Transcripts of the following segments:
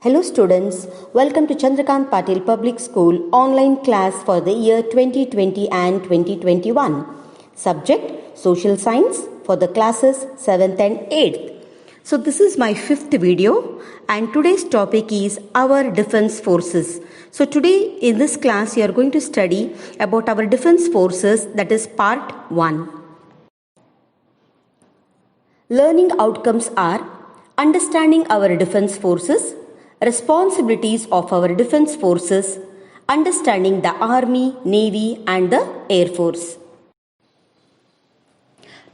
Hello students, welcome to Chandrakant Patil Public School online class for the year 2020 and 2021. Subject Social Science for the classes 7th and 8th. So this is my 5th video and today's topic is our defense forces. So today in this class you are going to study about our defense forces, that is part 1. Learning outcomes are understanding our defense forces, responsibilities of our defense forces, understanding the Army, Navy and the Air Force.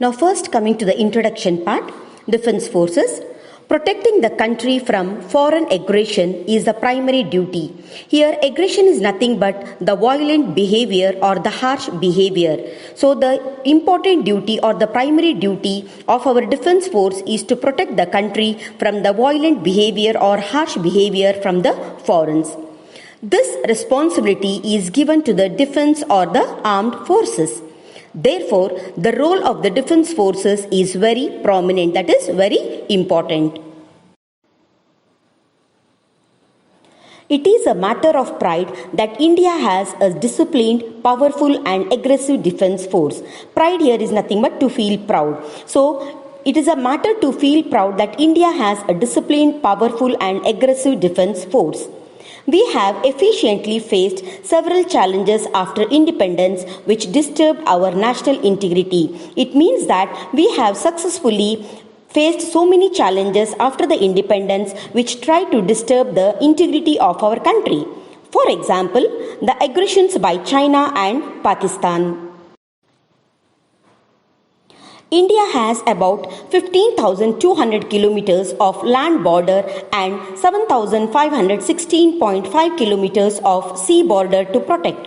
Now first coming to the introduction part, defense forces. Protecting the country from foreign aggression is the primary duty. Here aggression is nothing but the violent behavior or the harsh behavior. So the important duty or the primary duty of our defense force is to protect the country from the violent behavior or harsh behavior from the foreigners. This responsibility is given to the defense or the armed forces. Therefore, the role of the defense forces is very prominent, that is very important. It is a matter of pride that India has a disciplined, powerful and aggressive defense force. Pride here is nothing but to feel proud. So, it is a matter to feel proud that India has a disciplined, powerful and aggressive defense force. We have efficiently faced several challenges after independence which disturbed our national integrity. It means that we have successfully faced so many challenges after the independence which try to disturb the integrity of our country. For example, the aggressions by China and Pakistan. India has about 15,200 kilometers of land border and 7,516.5 kilometers of sea border to protect.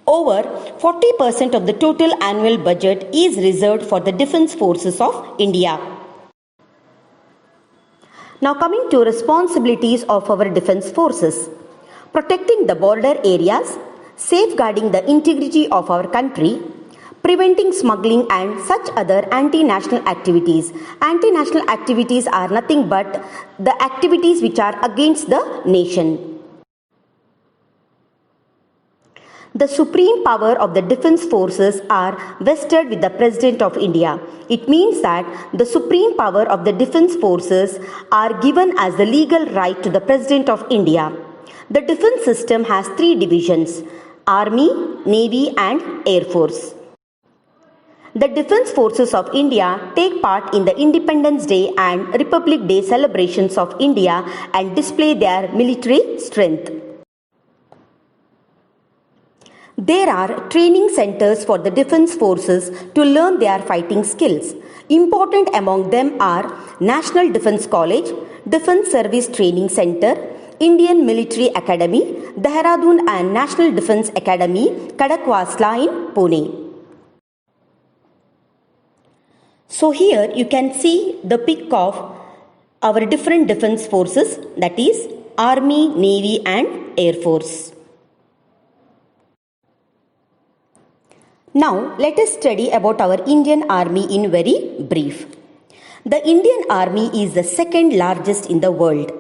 Over 40% of the total annual budget is reserved for the defense forces of India. Now coming to responsibilities of our defense forces. Protecting the border areas, safeguarding the integrity of our country, preventing smuggling and such other anti-national activities. Anti-national activities are nothing but the activities which are against the nation. The supreme power of the defense forces are vested with the President of India. It means that the supreme power of the defense forces are given as the legal right to the President of India. The defense system has 3 divisions: Army, Navy and Air Force. The Defence Forces of India take part in the Independence Day and Republic Day celebrations of India and display their military strength. There are training centers for the defence forces to learn their fighting skills. Important among them are National Defence College, Defence Service Training Centre, Indian Military Academy, Dehradun and National Defence Academy, Khadakwasla in Pune. So here you can see the pic of our different defense forces, that is Army, Navy and Air Force. Now let us study about our Indian Army in very brief. The Indian Army is the second largest in the world.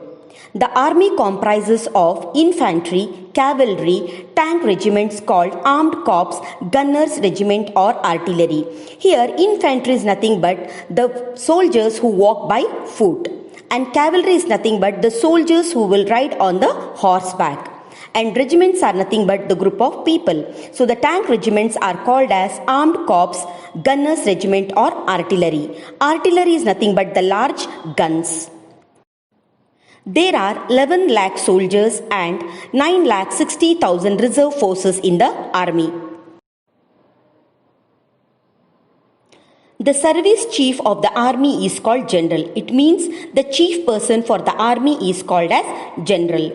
The army comprises of infantry, cavalry, tank regiments called armed corps, gunners regiment or artillery. Here infantry is nothing but the soldiers who walk by foot, and cavalry is nothing but the soldiers who will ride on the horseback, and regiments are nothing but the group of people. So the tank regiments are called as armed corps, gunners regiment or artillery. Artillery is nothing but the large guns. There are 11 lakh soldiers and 9,60,000 reserve forces in the army. The service chief of the army is called general. It means the chief person for the army is called as general.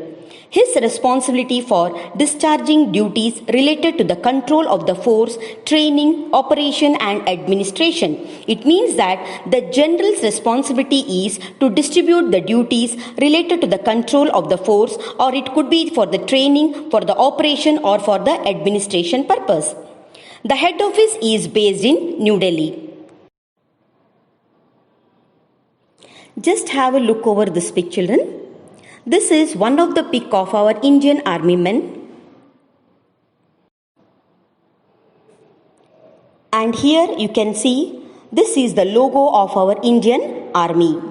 His responsibility for discharging duties related to the control of the force, training, operation and administration. It means that the general's responsibility is to distribute the duties related to the control of the force, or it could be for the training, for the operation or for the administration purpose. The head office is based in New Delhi. Just have a look over this pic, children. This is one of the pic of our Indian Army men. And here you can see this is the logo of our Indian Army.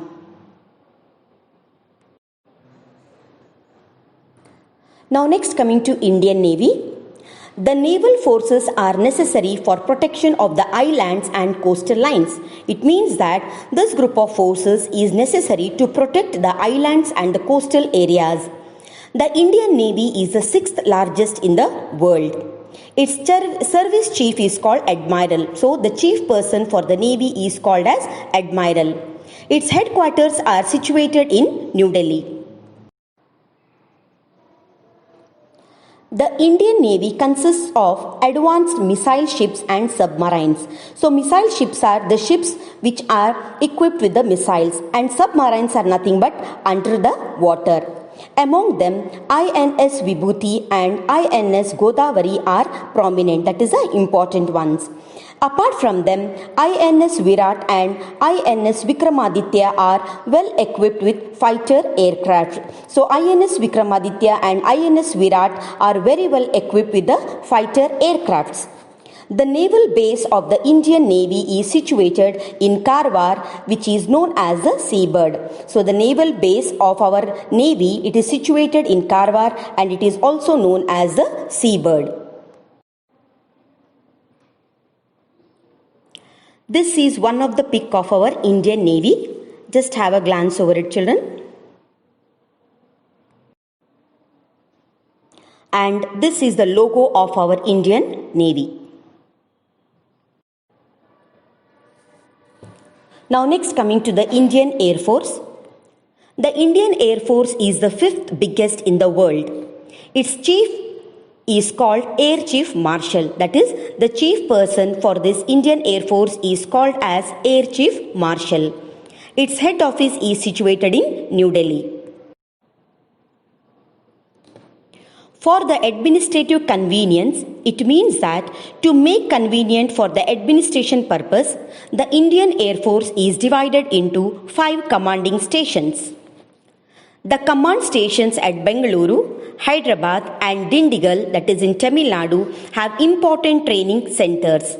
Now next coming to Indian Navy. The naval forces are necessary for protection of the islands and coastal lines. It means that this group of forces is necessary to protect the islands and the coastal areas. The Indian Navy is the 6th largest in the world. Its service chief is called Admiral. So the chief person for the Navy is called as Admiral. Its headquarters are situated in New Delhi. The Indian Navy consists of advanced missile ships and submarines. So missile ships are the ships which are equipped with the missiles, and submarines are nothing but under the water. Among them, INS Vibhuti and INS Godavari are prominent, that is the important ones. Apart from them, INS Virat and INS Vikramaditya are well equipped with fighter aircraft. So INS Vikramaditya and INS Virat are very well equipped with the fighter aircrafts. The naval base of the Indian Navy is situated in Karwar, which is known as the Seabird. So the naval base of our Navy, it is situated in Karwar and it is also known as the Seabird. This is one of the pic of our Indian Navy. Just have a glance over it, children. And this is the logo of our Indian Navy. Now next coming to the Indian Air Force. The Indian Air Force is the 5th biggest in the world. Its chief is called Air Chief Marshal. That is, the chief person for this Indian Air Force is called as Air Chief Marshal. Its head office is situated in New Delhi. For the administrative convenience, it means that to make convenient for the administration purpose, the Indian Air Force is divided into 5 commanding stations. The command stations at Bengaluru, Hyderabad and Dindigul, that is in Tamil Nadu, have important training centers.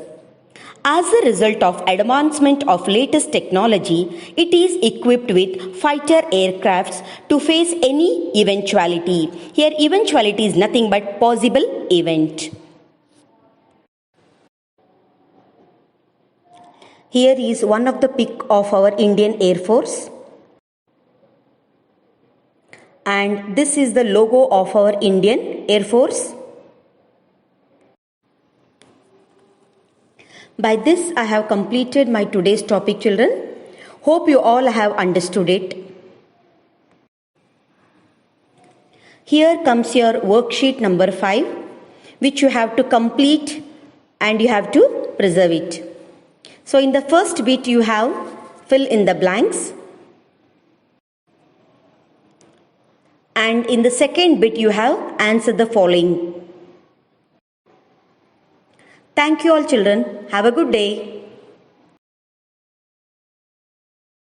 As a result of advancement of latest technology, it is equipped with fighter aircrafts to face any eventuality. Here eventuality is nothing but possible event. Here is one of the pic of our Indian Air Force. And this is the logo of our Indian Air Force. By this, I have completed my today's topic, children. Hope you all have understood it. Here comes your worksheet number 5, which you have to complete and you have to preserve it. So in the first bit, you have fill in the blanks. And in the second bit, you have answer the following. Thank you all, children. Have a good day.